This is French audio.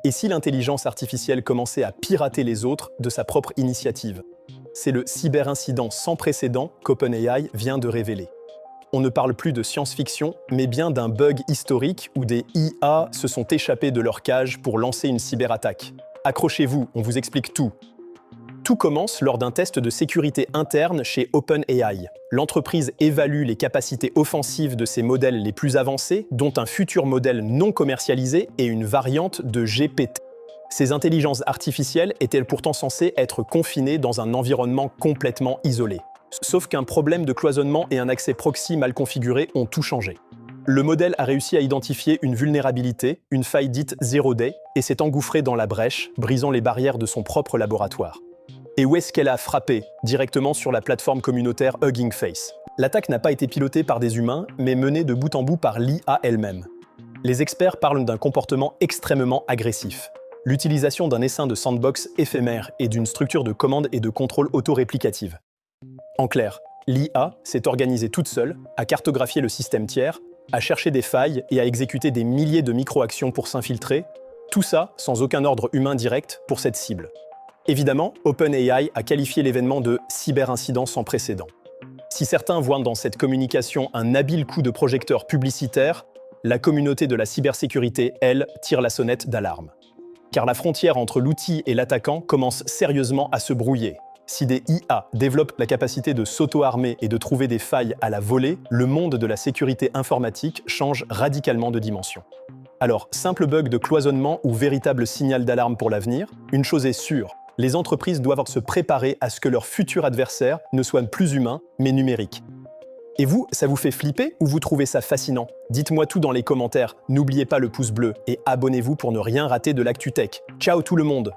Et si l'intelligence artificielle commençait à pirater les autres de sa propre initiative? C'est le cyberincident sans précédent qu'OpenAI vient de révéler. On ne parle plus de science-fiction, mais bien d'un bug historique où des IA se sont échappés de leur cage pour lancer une cyberattaque. Accrochez-vous, on vous explique tout. Tout commence lors d'un test de sécurité interne chez OpenAI. L'entreprise évalue les capacités offensives de ses modèles les plus avancés, dont un futur modèle non commercialisé et une variante de GPT. Ces intelligences artificielles étaient pourtant censées être confinées dans un environnement complètement isolé. Sauf qu'un problème de cloisonnement et un accès proxy mal configuré ont tout changé. Le modèle a réussi à identifier une vulnérabilité, une faille dite Zero Day, et s'est engouffré dans la brèche, brisant les barrières de son propre laboratoire. Et où est-ce qu'elle a frappé? Directement sur la plateforme communautaire Hugging Face. L'attaque n'a pas été pilotée par des humains, mais menée de bout en bout par l'IA elle-même. Les experts parlent d'un comportement extrêmement agressif. L'utilisation d'un essaim de sandbox éphémère et d'une structure de commande et de contrôle auto-réplicative. En clair, l'IA s'est organisée toute seule, à cartographier le système tiers, à chercher des failles et à exécuter des milliers de micro-actions pour s'infiltrer, tout ça sans aucun ordre humain direct pour cette cible. Évidemment, OpenAI a qualifié l'événement de cyberincident sans précédent. Si certains voient dans cette communication un habile coup de projecteur publicitaire, la communauté de la cybersécurité, elle, tire la sonnette d'alarme. Car la frontière entre l'outil et l'attaquant commence sérieusement à se brouiller. Si des IA développent la capacité de s'auto-armer et de trouver des failles à la volée, le monde de la sécurité informatique change radicalement de dimension. Alors, simple bug de cloisonnement ou véritable signal d'alarme pour l'avenir, une chose est sûre, les entreprises doivent se préparer à ce que leur futur adversaire ne soit plus humain, mais numérique. Et vous, ça vous fait flipper ou vous trouvez ça fascinant? Dites-moi tout dans les commentaires, n'oubliez pas le pouce bleu et abonnez-vous pour ne rien rater de l'actu tech. Ciao tout le monde!